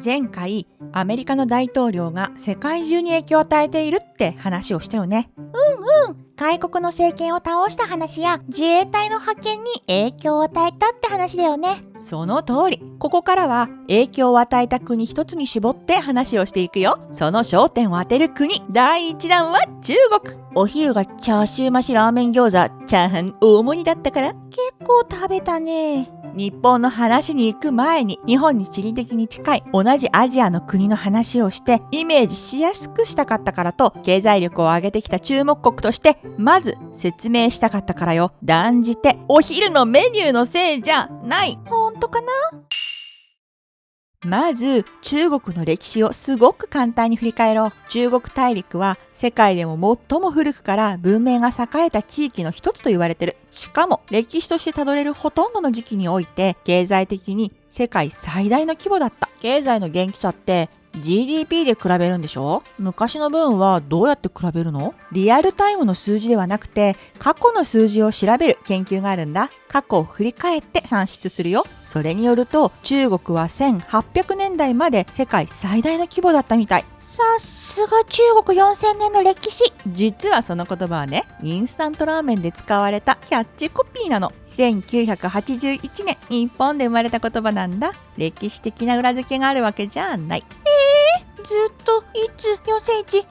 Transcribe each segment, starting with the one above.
前回アメリカの大統領が世界中に影響を与えているって話をしたよね。外国の政権を倒した話や自衛隊の派遣に影響を与えたって話だよね。その通り。ここからは影響を与えた国一つに絞って話をしていくよ。その焦点を当てる国第1弾は中国。お昼がチャーシュー増しラーメン餃子、チャーハン大盛りだったから結構食べたね。日本の話に行く前に日本に地理的に近い同じアジアの国の話をしてイメージしやすくしたかったからと経済力を上げてきた注目国としてまず説明したかったからよ。断じてお昼のメニューのせいじゃない。本当かな？まず中国の歴史をすごく簡単に振り返ろう。中国大陸は世界でも最も古くから文明が栄えた地域の一つと言われてる。しかも歴史としてたどれるほとんどの時期において経済的に世界最大の規模だった。経済の元気さって GDP で比べるんでしょ？昔の分はどうやって比べるの？リアルタイムの数字ではなくて過去の数字を調べる研究があるんだ。過去を振り返って算出するよ。それによると中国は1800年代まで世界最大の規模だったみたい。さすが中国4000年の歴史。実はその言葉はね、インスタントラーメンで使われたキャッチコピーなの。1981年日本で生まれた言葉なんだ。歴史的な裏付けがあるわけじゃない。ずっといつ4001、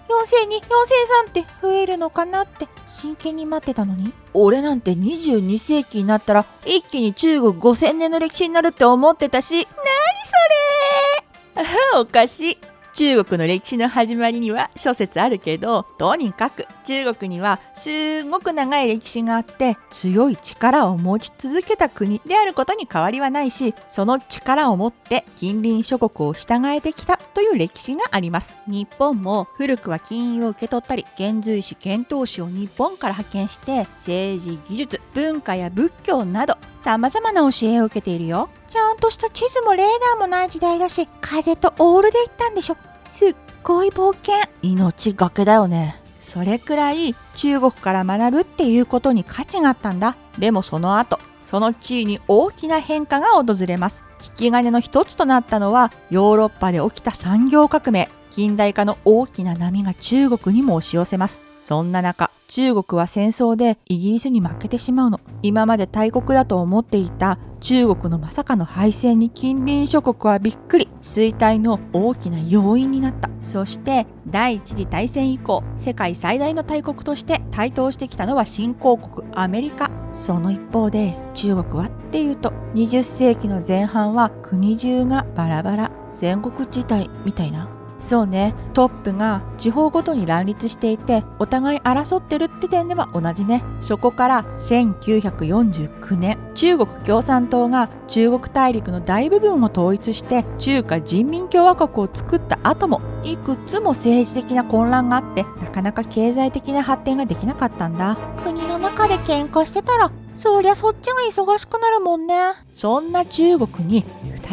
4002、4003って増えるのかなって真剣に待ってたのに。俺なんて22世紀になったら一気に中国5000年の歴史になるって思ってたし。なにそれおかしい。中国の歴史の始まりには諸説あるけど、とにかく中国にはすごく長い歴史があって強い力を持ち続けた国であることに変わりはないし、その力を持って近隣諸国を従えてきたという歴史があります。日本も古くは金融を受け取ったり遣隋使遣唐使を日本から派遣して政治技術文化や仏教など様々な教えを受けているよ。ちゃんとした地図もレーダーもない時代だし、風とオールで行ったんでしょ。すっごい冒険。命がけだよね。それくらい中国から学ぶっていうことに価値があったんだ。でもその後、その地位に大きな変化が訪れます。引き金の一つとなったのはヨーロッパで起きた産業革命。近代化の大きな波が中国にも押し寄せます。そんな中、中国は戦争でイギリスに負けてしまうの。今まで大国だと思っていた中国のまさかの敗戦に近隣諸国はびっくり。衰退の大きな要因になった。そして第一次大戦以降、世界最大の大国として台頭してきたのは新興国アメリカ。その一方で中国はっていうと、20世紀の前半は国中がバラバラ、戦国時代みたいな。そうね、トップが地方ごとに乱立していてお互い争ってるって点では同じね。そこから1949年、中国共産党が中国大陸の大部分を統一して中華人民共和国を作った後もいくつも政治的な混乱があってなかなか経済的な発展ができなかったんだ。国の中で喧嘩してたらそりゃそっちが忙しくなるもんね。そんな中国に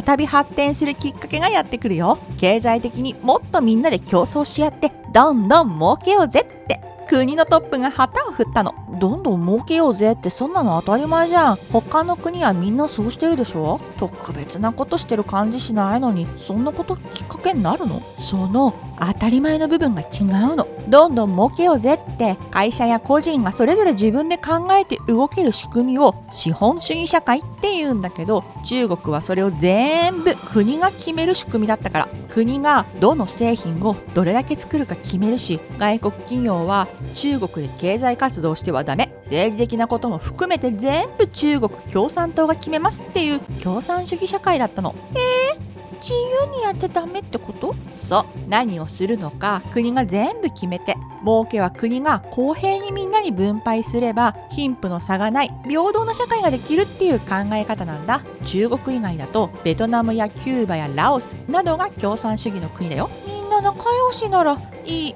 再び発展するきっかけがやってくるよ。経済的にもっとみんなで競争し合ってどんどん儲けようぜって国のトップが旗を振ったの。どんどん儲けようぜってそんなの当たり前じゃん。他の国はみんなそうしてるでしょ。特別なことしてる感じしないのにそんなこときっかけになるの？その当たり前の部分が違うの。どんどん儲けようぜって会社や個人がそれぞれ自分で考えて動ける仕組みを資本主義社会って言うんだけど、中国はそれを全部国が決める仕組みだったから、国がどの製品をどれだけ作るか決めるし、外国企業は中国で経済活動してはダメ、政治的なことも含めて全部中国共産党が決めますっていう共産主義社会だったの。自由にやっちゃダメってこと？そう、何をするのか国が全部決めて、儲けは国が公平にみんなに分配すれば貧富の差がない平等な社会ができるっていう考え方なんだ。中国以外だとベトナムやキューバやラオスなどが共産主義の国だよ。みんな仲良しならいい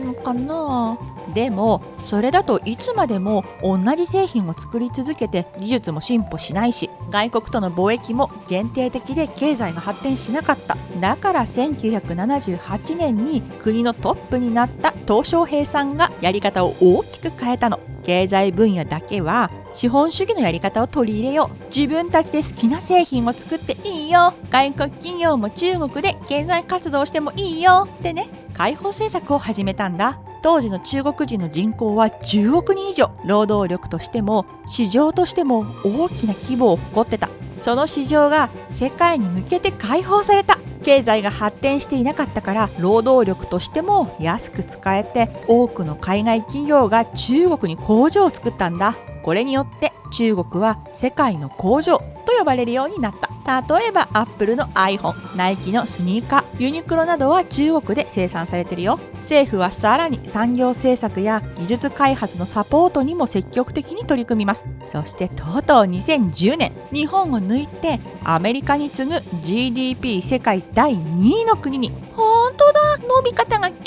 のかな。でもそれだといつまでも同じ製品を作り続けて技術も進歩しないし、外国との貿易も限定的で経済が発展しなかった。だから1978年に国のトップになった鄧小平さんがやり方を大きく変えたの。経済分野だけは資本主義のやり方を取り入れよう。自分たちで好きな製品を作っていいよ。外国企業も中国で経済活動してもいいよってね、開放政策を始めたんだ。当時の中国人の人口は10億人以上。労働力としても市場としても大きな規模を誇ってた。その市場が世界に向けて開放された。経済が発展していなかったから労働力としても安く使えて、多くの海外企業が中国に工場を作ったんだ。これによって中国は世界の工場と呼ばれるようになった。例えばアップルの iPhone、ナイキのスニーカー、ユニクロなどは中国で生産されてるよ。政府はさらに産業政策や技術開発のサポートにも積極的に取り組みます。そしてとうとう2010年、日本を抜いてアメリカに次ぐ GDP 世界第2位の国に。ほんとだ、伸び方がキュイ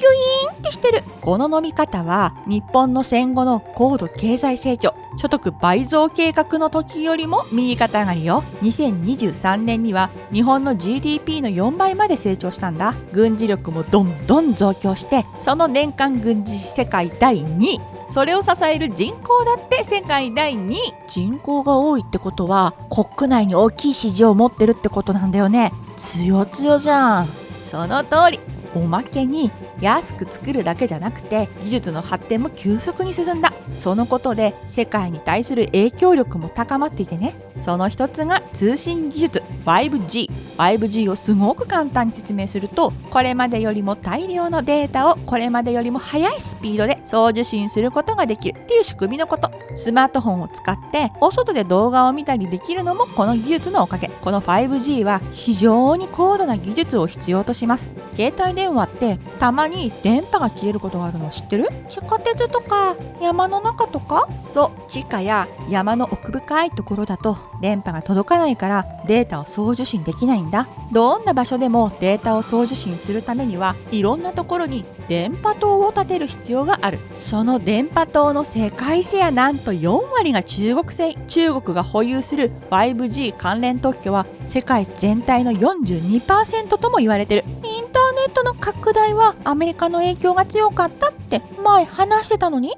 ーンってしてる。この伸び方は日本の戦後の高度経済成長、所得倍増計画の時よりも右肩上がりよ。2023年には日本の GDP の4倍まで成長したんだ。軍事力もどんどん増強して、その年間軍事費世界第2位。それを支える人口だって世界第2位。人口が多いってことは国内に大きい市場を持ってるってことなんだよね。強強じゃん。その通り。おまけに安く作るだけじゃなくて技術の発展も急速に進んだ。そのことで世界に対する影響力も高まっていてね。その一つが通信技術 5G。5G をすごく簡単に説明すると、これまでよりも大量のデータをこれまでよりも速いスピードで送受信することができるっていう仕組みのこと。スマートフォンを使ってお外で動画を見たりできるのもこの技術のおかげ。この 5G は非常に高度な技術を必要とします。携帯電話ってたまに電波が消えることがあるの知ってる？地下鉄とか山の中とか？そう、地下や山の奥深いところだと電波が届かないからデータを送受信できないんだ。どんな場所でもデータを送受信するためにはいろんなところに電波塔を建てる必要がある。その電波塔の世界シェアなんと4割が中国製。中国が保有する 5G 関連特許は世界全体の 42% とも言われてる。インターネットの拡大はアメリカの影響が強かったって前話してたのに、い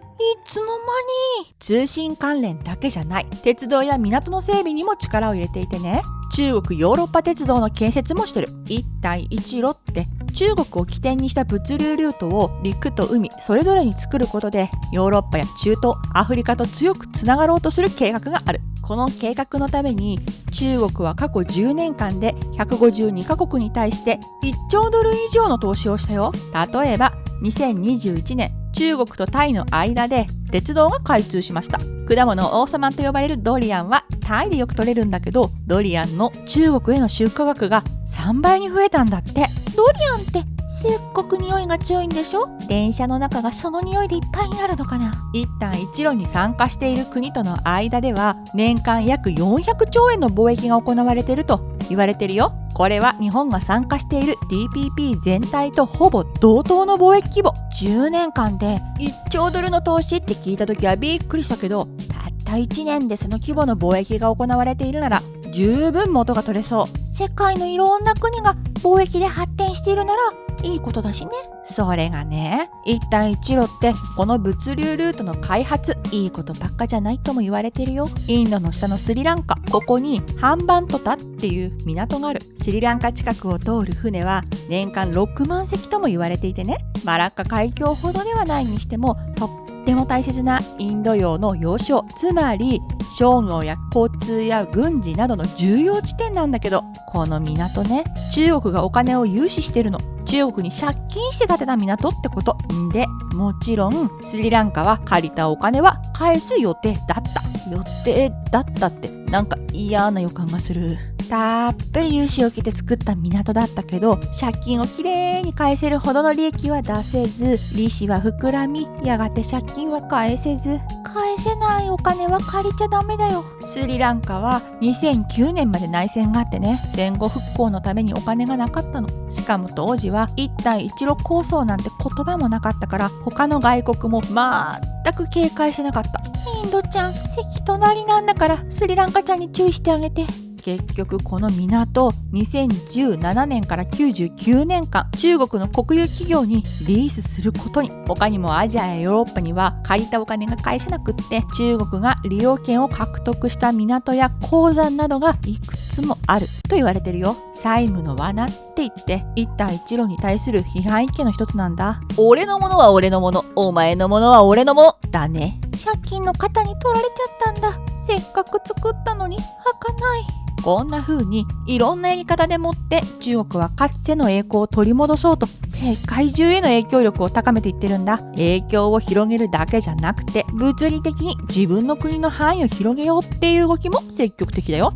つの間に。通信関連だけじゃない、鉄道や港の整備にも力を入れていてね。中国ヨーロッパ鉄道の建設もしてる。一帯一路って中国を起点にした物流ルートを陸と海それぞれに作ることでヨーロッパや中東、アフリカと強くつながろうとする計画がある。この計画のために中国は過去10年間で152カ国に対して1兆ドル以上の投資をしたよ。例えば2021年、中国とタイの間で鉄道が開通しました。果物王様と呼ばれるドリアンはタイでよく取れるんだけど、ドリアンの中国への出荷額が3倍に増えたんだって。ドリアンってすっごく匂いが強いんでしょ？電車の中がその匂いでいっぱいになるのかな？一帯一路に参加している国との間では年間約400兆円の貿易が行われていると言われているよ。これは日本が参加している TPP 全体とほぼ同等の貿易規模。10年間で1兆ドルの投資って聞いた時はびっくりしたけど、たった1年でその規模の貿易が行われているなら十分元が取れそう。世界のいろんな国が貿易で発展しているならいいことだしね。それがね、一帯一路ってこの物流ルートの開発、いいことばっかじゃないとも言われてるよ。インドの下のスリランカ、ここにハンバントタっていう港がある。スリランカ近くを通る船は年間6万隻とも言われていてね、マラッカ海峡ほどではないにしてもとっても大切なインド洋の要衝、つまり商業や交通や軍事などの重要地点なんだけど、この港ね、中国がお金を融資してるの。中国に借金して建てた港ってことで、もちろんスリランカは借りたお金は返す予定だった。予定だったってなんか嫌な予感がする。たっぷり融資を受けて作った港だったけど、借金をきれいに返せるほどの利益は出せず、利子は膨らみ、やがて借金は返せず。返せないお金は借りちゃダメだよ。スリランカは2009年まで内戦があってね、戦後復興のためにお金がなかったの。しかも当時は一帯一路構想なんて言葉もなかったから、他の外国も全く警戒してなかった。インドちゃん、席隣なんだからスリランカちゃんに注意してあげて。結局この港、2017年から99年間中国の国有企業にリースすることに。他にもアジアやヨーロッパには借りたお金が返せなくって、中国が利用権を獲得した港や鉱山などがいくつもあると言われてるよ。債務の罠って言って一帯一路に対する批判意見の一つなんだ。俺のものは俺のもの、お前のものは俺のものだね。借金の肩に取られちゃったんだ。せっかく作ったのに儚い。こんな風にいろんなやり方でもって中国はかつての栄光を取り戻そうと世界中への影響力を高めていってるんだ。影響を広げるだけじゃなくて、物理的に自分の国の範囲を広げようっていう動きも積極的だよ。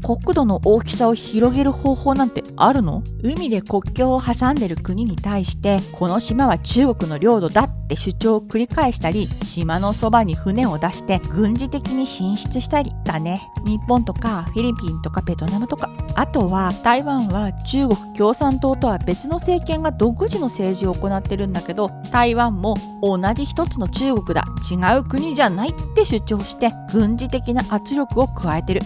国土の大きさを広げる方法なんてあるの？海で国境を挟んでる国に対して、この島は中国の領土だって主張を繰り返したり、島のそばに船を出して軍事的に進出したりだね。日本とかフィリピンとかベトナムとか、あとは台湾は中国共産党とは別の政権が独自の政治を行ってるんだけど、台湾も同じ一つの中国だ、違う国じゃないって主張して軍事的な圧力を加えてる。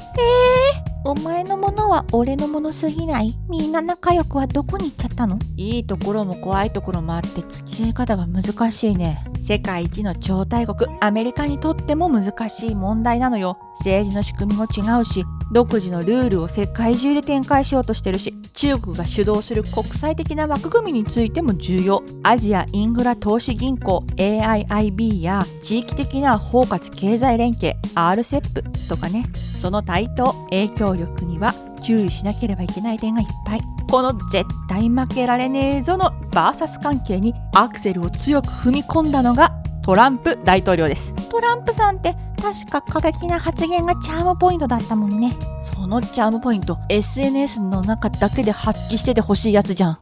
お前のものは俺のものすぎない？みんな仲良くはどこに行っちゃったの？いいところも怖いところもあって付き合い方が難しいね。世界一の超大国アメリカにとっても難しい問題なのよ。政治の仕組みも違うし、独自のルールを世界中で展開しようとしてるし、中国が主導する国際的な枠組みについても重要。アジアインフラ投資銀行 AIIB や地域的な包括経済連携 RCEP とかね。その台頭影響力には注意しなければいけない点がいっぱい。この絶対負けられねえぞのバーサス関係にアクセルを強く踏み込んだのがトランプ大統領です。トランプさんって確か過激な発言がチャームポイントだったもんね。そのチャームポイント SNS の中だけで発揮しててほしいやつじゃん。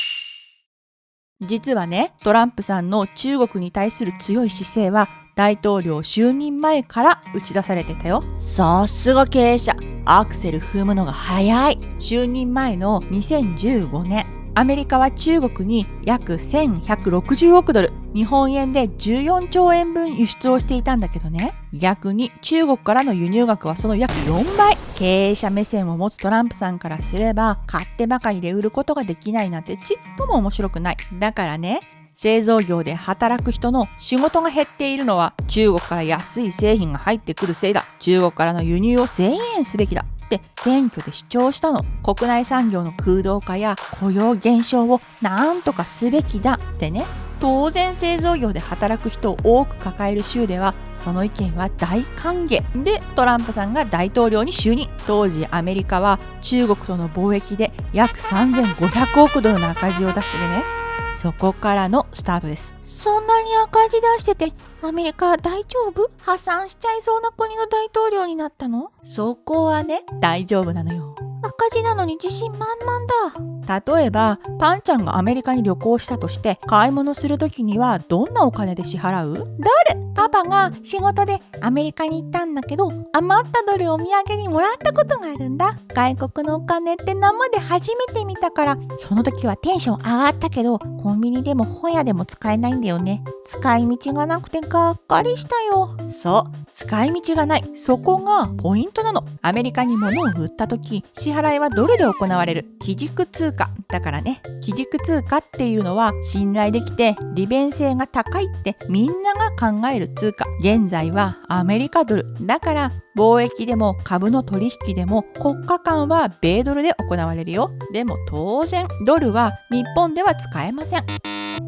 実はね、トランプさんの中国に対する強い姿勢は大統領就任前から打ち出されてたよ。さすが経営者、アクセル踏むのが早い。就任前の2015年、アメリカは中国に約1160億ドル、日本円で14兆円分輸出をしていたんだけどね。逆に中国からの輸入額はその約4倍。経営者目線を持つトランプさんからすれば、買ってばかりで売ることができないなんてちっとも面白くない。だからね、製造業で働く人の仕事が減っているのは中国から安い製品が入ってくるせいだ。中国からの輸入を制限すべきだって選挙で主張したの。国内産業の空洞化や雇用減少をなんとかすべきだってね。当然製造業で働く人を多く抱える州ではその意見は大歓迎で、トランプさんが大統領に就任。当時アメリカは中国との貿易で約3500億ドルの赤字を出してね。そこからのスタートです。そんなに赤字出しててアメリカ大丈夫？破産しちゃいそうな国の大統領になったの？そこはね、大丈夫なのよ。赤字なのに自信満々だ。例えばパンちゃんがアメリカに旅行したとして買い物するときにはどんなお金で支払う？ドル。パパが仕事でアメリカに行ったんだけど、余ったドルをお土産にもらったことがあるんだ。外国のお金って生で初めて見たから、その時はテンション上がったけど、コンビニでも本屋でも使えないんだよね。使い道がなくてがっかりしたよ。そう、使い道がない。そこがポイントなの。アメリカに物を売った時、支払いはドルで行われる基軸通貨だからね。基軸通貨っていうのは信頼できて利便性が高いってみんなが考える通貨。現在はアメリカドルだから、貿易でも株の取引でも国家間は米ドルで行われるよ。でも当然ドルは日本では使えません。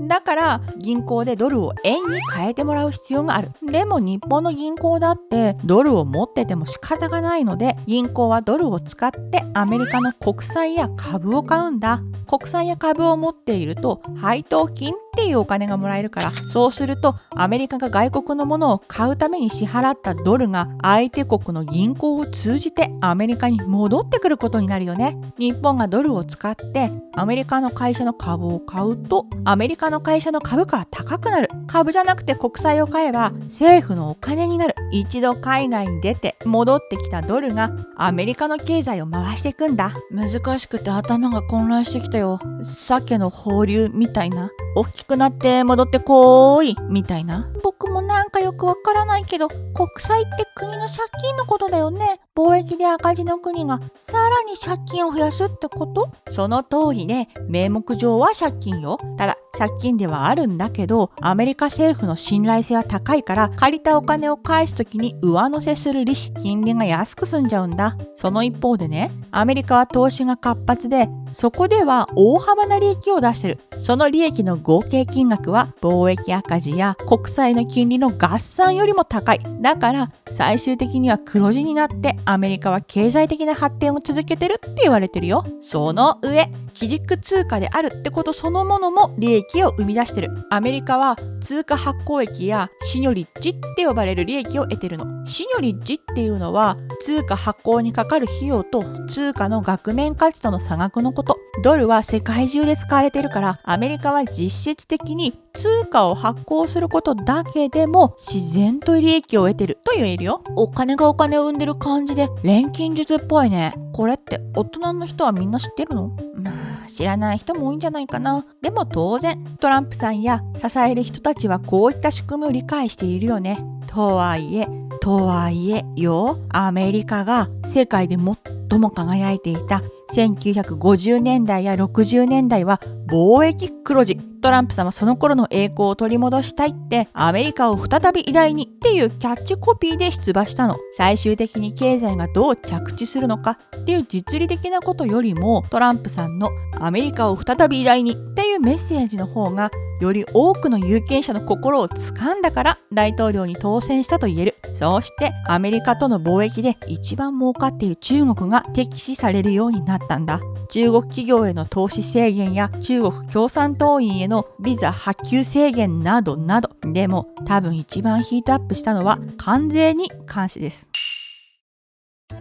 だから銀行でドルを円に変えてもらう必要がある。でも日本の銀行だってドルを持ってても仕方がないので、銀行はドルを使ってアメリカの国債や株を買うんだ。国債や株を持っていると配当金っっていうお金がもらえるから、そうするとアメリカが外国のものを買うために支払ったドルが相手国の銀行を通じてアメリカに戻ってくることになるよね。日本がドルを使ってアメリカの会社の株を買うと、アメリカの会社の株価は高くなる。株じゃなくて国債を買えば政府のお金になる。一度海外に出て戻ってきたドルがアメリカの経済を回していくんだ。難しくて頭が混乱してきたよ。鮭の放流みたいな。大きくなって戻ってこーいみたいな。僕もなんかよくわからないけど、国債って国の借金のことだよね。貿易で赤字の国がさらに借金を増やすってこと？その通りで、名目上は借金よ。ただ借金ではあるんだけど、アメリカ政府の信頼性は高いから、借りたお金を返すときに上乗せする利子、金利が安く済んじゃうんだ。その一方でね、アメリカは投資が活発で、そこでは大幅な利益を出してる。その利益の合計金額は貿易赤字や国債の金利の合算よりも高い。だから最終的には黒字になってアメリカは経済的な発展を続けてるって言われてるよ。その上、基軸通貨であるってことそのものも利益を生み出してる。アメリカは通貨発行益やシニョリッジって呼ばれる利益を得てるの。シニョリッジっていうのは通貨発行にかかる費用と通貨の額面価値との差額のこと。ドルは世界中で使われてるから、アメリカは実質的に通貨を発行することだけでも自然と利益を得てると言えるよ。お金がお金を生んでる感じで錬金術っぽいね。これって大人の人はみんな知ってるの？まあ知らない人も多いんじゃないかな。でも当然トランプさんや支える人たちはこういった仕組みを理解しているよね。とはいえよ、アメリカが世界で最も輝いていた1950年代や60年代は貿易黒字。トランプさんはその頃の栄光を取り戻したいってアメリカを再び偉大にっていうキャッチコピーで出馬したの。最終的に経済がどう着地するのかっていう実利的なことよりも、トランプさんのアメリカを再び偉大にっていうメッセージの方がより多くの有権者の心を掴んだから大統領に当選したと言える。そうしてアメリカとの貿易で一番儲かっている中国が敵視されるようになったんだ。中国企業への投資制限や中国共産党員へのビザ発給制限などなど。でも多分一番ヒートアップしたのは関税に関してです。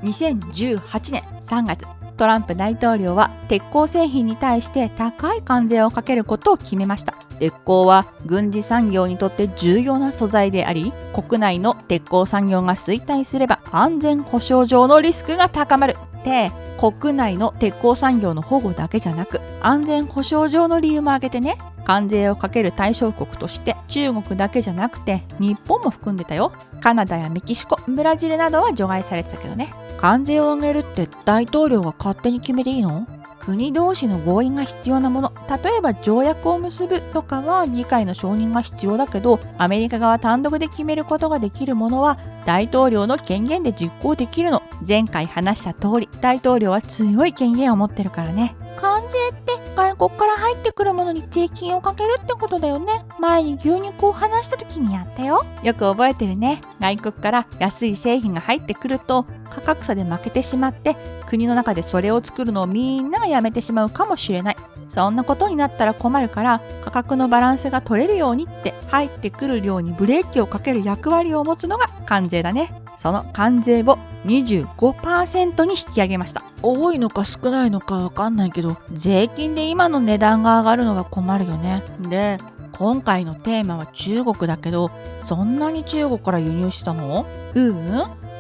2018年3月、トランプ大統領は鉄鋼製品に対して高い関税をかけることを決めました。鉄鋼は軍事産業にとって重要な素材であり、国内の鉄鋼産業が衰退すれば安全保障上のリスクが高まる。で、国内の鉄鋼産業の保護だけじゃなく、安全保障上の理由も挙げてね、関税をかける対象国として中国だけじゃなくて日本も含んでたよ。カナダやメキシコ、ブラジルなどは除外されてたけどね。関税を上げるって大統領が勝手に決めていいの？国同士の合意が必要なもの、例えば条約を結ぶとかは議会の承認が必要だけど、アメリカ側単独で決めることができるものは大統領の権限で実行できるの。前回話した通り、大統領は強い権限を持ってるからね。関税って外国から入ってくるものに税金をかけるってことだよね。前に牛肉を話した時にやったよ。よく覚えてるね。外国から安い製品が入ってくると価格差で負けてしまって、国の中でそれを作るのをみんながやめてしまうかもしれない。そんなことになったら困るから、価格のバランスが取れるようにって入ってくる量にブレーキをかける役割を持つのが関税だね。その関税を 25% に引き上げました。多いのか少ないのかわかんないけど、税金で今の値段が上がるのが困るよね。で、今回のテーマは中国だけど、そんなに中国から輸入してたの？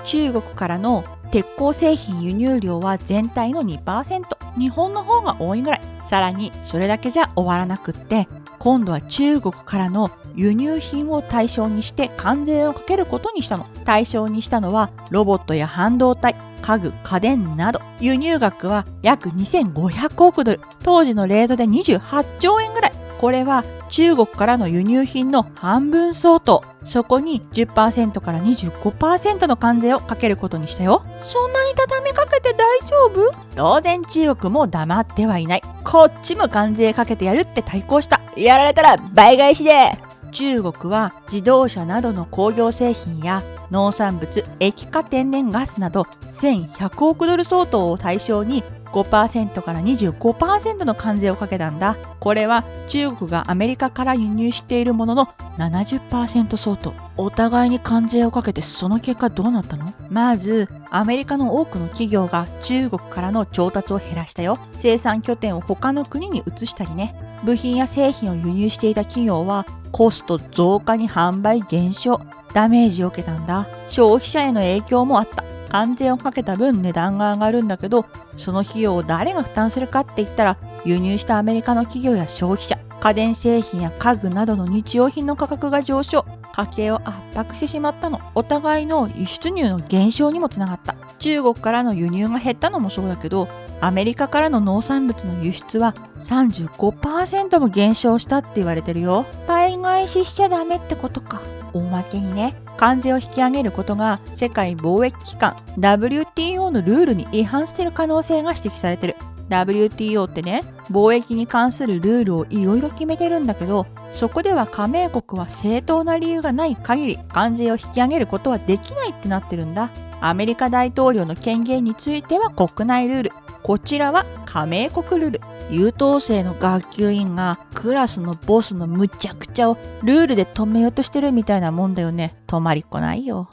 中国からの鉄鋼製品輸入量は全体の 2%、日本の方が多いぐらい。さらにそれだけじゃ終わらなくって、今度は中国からの輸入品を対象にして関税をかけることにしたの。対象にしたのはロボットや半導体、家具、家電など。輸入額は約2500億ドル。当時のレートで28兆円ぐらい。これは中国からの輸入品の半分相当。そこに 10% から 25% の関税をかけることにしたよ。そんなに畳みかけて大丈夫？当然中国も黙ってはいない。こっちも関税かけてやるって対抗した。やられたら倍返しで。中国は自動車などの工業製品や農産物、液化天然ガスなど1100億ドル相当を対象に5% から 25% の関税をかけたんだ。これは中国がアメリカから輸入しているものの 70% 相当。お互いに関税をかけてその結果どうなったの？まずアメリカの多くの企業が中国からの調達を減らしたよ。生産拠点を他の国に移したりね。部品や製品を輸入していた企業はコスト増加に販売減少、ダメージを受けたんだ。消費者への影響もあった。関税をかけた分値段が上がるんだけど、その費用を誰が負担するかって言ったら、輸入したアメリカの企業や消費者、家電製品や家具などの日用品の価格が上昇、家計を圧迫してしまったの。お互いの輸出入の減少にもつながった。中国からの輸入が減ったのもそうだけど、アメリカからの農産物の輸出は 35% も減少したって言われてるよ。倍返ししちゃダメってことか。おまけにね、関税を引き上げることが世界貿易機関 WTO のルールに違反している可能性が指摘されてる。WTO ってね、貿易に関するルールをいろいろ決めてるんだけど、そこでは加盟国は正当な理由がない限り関税を引き上げることはできないってなってるんだ。アメリカ大統領の権限については国内ルール、こちらは加盟国ルール。優等生の学級委員がクラスのボスのむちゃくちゃをルールで止めようとしてるみたいなもんだよね。止まりっこないよ。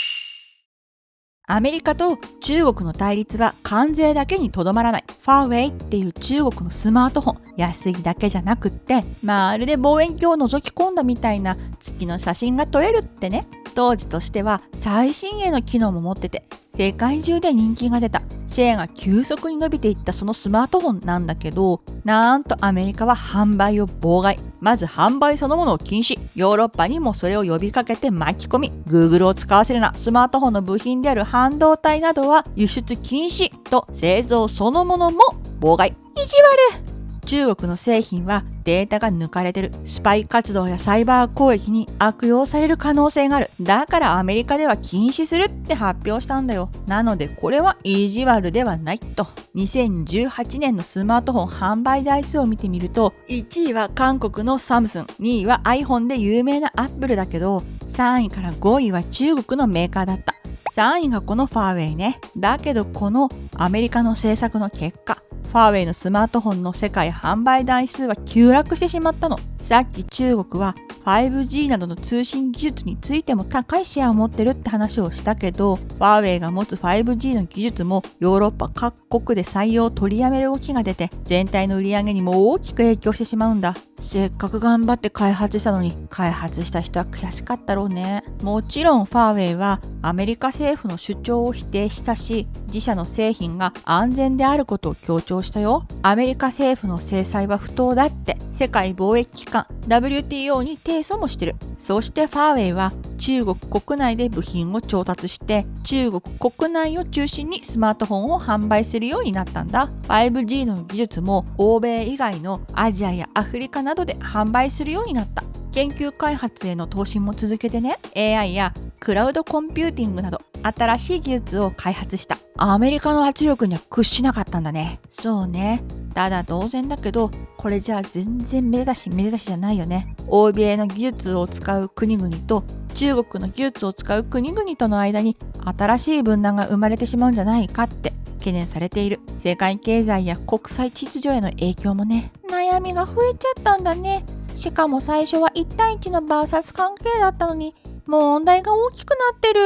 アメリカと中国の対立は関税だけにとどまらない。ファーウェイっていう中国のスマートフォン、安いだけじゃなくって、まるで望遠鏡を覗き込んだみたいな月の写真が撮れるってね。当時としては最新鋭の機能も持ってて、世界中で人気が出た。シェアが急速に伸びていったそのスマートフォンなんだけど、なんとアメリカは販売を妨害。まず販売そのものを禁止。ヨーロッパにもそれを呼びかけて巻き込み、Google を使わせるな。スマートフォンの部品である半導体などは輸出禁止と製造そのものも妨害。意地悪。中国の製品はデータが抜かれてる。スパイ活動やサイバー攻撃に悪用される可能性がある。だからアメリカでは禁止するって発表したんだよ。なのでこれは意地悪ではないと。2018年のスマートフォン販売台数を見てみると、1位は韓国のサムスン、2位は iPhone で有名なアップルだけど、3位から5位は中国のメーカーだった。3位がこのファーウェイね。だけどこのアメリカの政策の結果、ファーウェイのスマートフォンの世界販売台数は急落してしまったの。さっき中国は 5G などの通信技術についても高いシェアを持ってるって話をしたけど、ファーウェイが持つ 5G の技術もヨーロッパ各国で採用を取りやめる動きが出て、全体の売り上げにも大きく影響してしまうんだ。せっかく頑張って開発したのに、開発した人は悔しかったろうね。もちろんファーウェイはアメリカ政府の主張を否定したし、自社の製品が安全であることを強調したよ。アメリカ政府の制裁は不当だって世界貿易機関 WTO に提訴もしてる。そしてファーウェイは中国国内で部品を調達して中国国内を中心にスマートフォンを販売するようになったんだ。 5G の技術も欧米以外のアジアやアフリカなどで販売するようになった。研究開発への投資も続けてね、 AI やクラウドコンピューティングなど新しい技術を開発した。アメリカの圧力には屈しなかったんだね。そうね。ただ当然だけど、これじゃあ全然めでたしじゃないよね。欧米の技術を使う国々と中国の技術を使う国々との間に新しい分断が生まれてしまうんじゃないかって懸念されている。世界経済や国際秩序への影響もね。悩みが増えちゃったんだね。しかも最初は1対1のバーサス関係だったのに、問題が大きくなってる。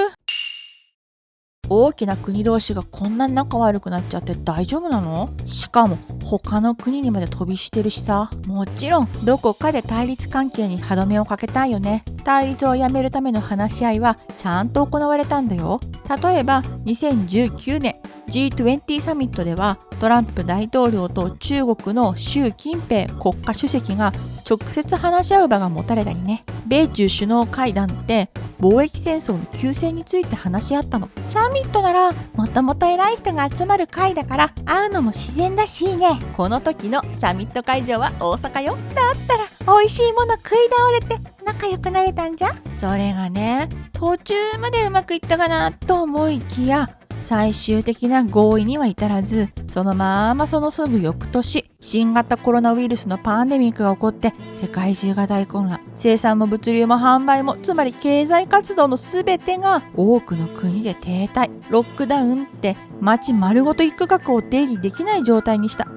大きな国同士がこんなに仲悪くなっちゃって大丈夫なの？しかも他の国にまで飛びしてるしさ。もちろんどこかで対立関係に歯止めをかけたいよね。対立をやめるための話し合いはちゃんと行われたんだよ。例えば2019年 G20 サミットではトランプ大統領と中国の習近平国家主席が直接話し合う場が持たれたりね。米中首脳会談って貿易戦争の休戦について話し合ったの。サミットならもともと偉い人が集まる会だから会うのも自然だしいいね。この時のサミット会場は大阪よ。だったら美味しいもの食い倒れて仲良くなれたんじゃ。それがね、途中までうまくいったかなと思いきや、最終的な合意には至らず、そのままそのすぐ翌年、新型コロナウイルスのパンデミックが起こって世界中が大混乱。生産も物流も販売も、つまり経済活動のすべてが多くの国で停滞。ロックダウンって街丸ごと一区画を出入りできない状態にした。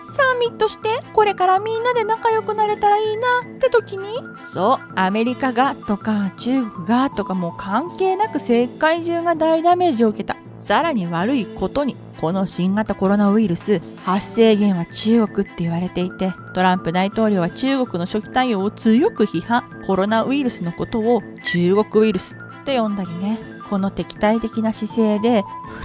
サミットしてこれからみんなで仲良くなれたらいいなって時に、そう、アメリカがとか中国がとかもう関係なく世界中が大ダメージを受けた。さらに悪いことに、この新型コロナウイルス発生源は中国って言われていて、トランプ大統領は中国の初期対応を強く批判。コロナウイルスのことを中国ウイルスって呼んだりね。この敵対的な姿勢で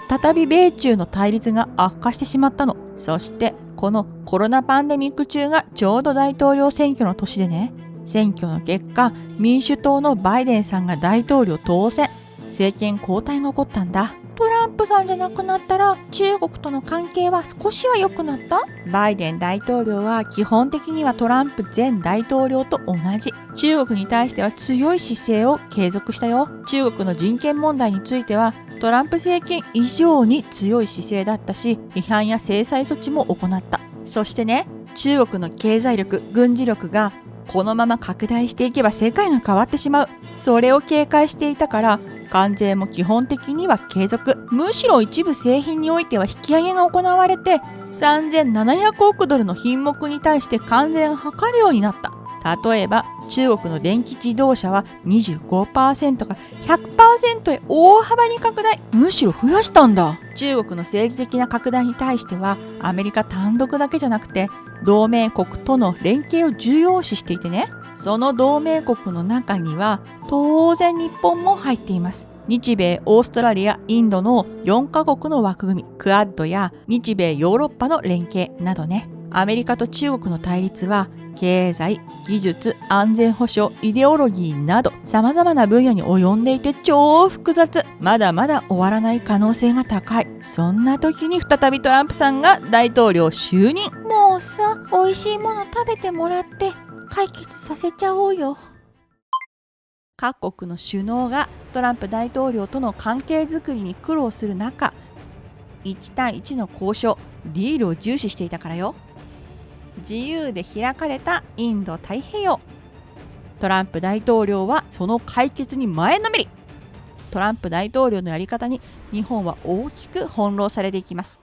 再び米中の対立が悪化してしまったの。そしてこのコロナパンデミック中がちょうど大統領選挙の年でね、選挙の結果、民主党のバイデンさんが大統領当選、政権交代が起こったんだ。トランプさんじゃなくなったら中国との関係は少しは良くなった？バイデン大統領は基本的にはトランプ前大統領と同じ。中国に対しては強い姿勢を継続したよ。中国の人権問題についてはトランプ政権以上に強い姿勢だったし、批判や制裁措置も行った。そしてね、中国の経済力、軍事力がこのまま拡大していけば世界が変わってしまう。それを警戒していたから、関税も基本的には継続。むしろ一部製品においては引き上げが行われて、3700億ドルの品目に対して関税がかかるようになった。例えば、中国の電気自動車は 25% から 100% へ大幅に拡大。むしろ増やしたんだ。中国の政治的な拡大に対しては、アメリカ単独だけじゃなくて、同盟国との連携を重要視していてね。その同盟国の中には当然日本も入っています。日米、オーストラリア、インドの4カ国の枠組み、クアッドや日米、ヨーロッパの連携などね。アメリカと中国の対立は経済、技術、安全保障、イデオロギーなど様々な分野に及んでいて超複雑。まだまだ終わらない可能性が高い。そんな時に再びトランプさんが大統領就任。もうさ、美味しいもの食べてもらって解決させちゃおうよ。各国の首脳がトランプ大統領との関係づくりに苦労する中、1対1の交渉、ディールを重視していたからよ。自由で開かれたインド太平洋。トランプ大統領はその解決に前のめり。トランプ大統領のやり方に日本は大きく翻弄されていきます。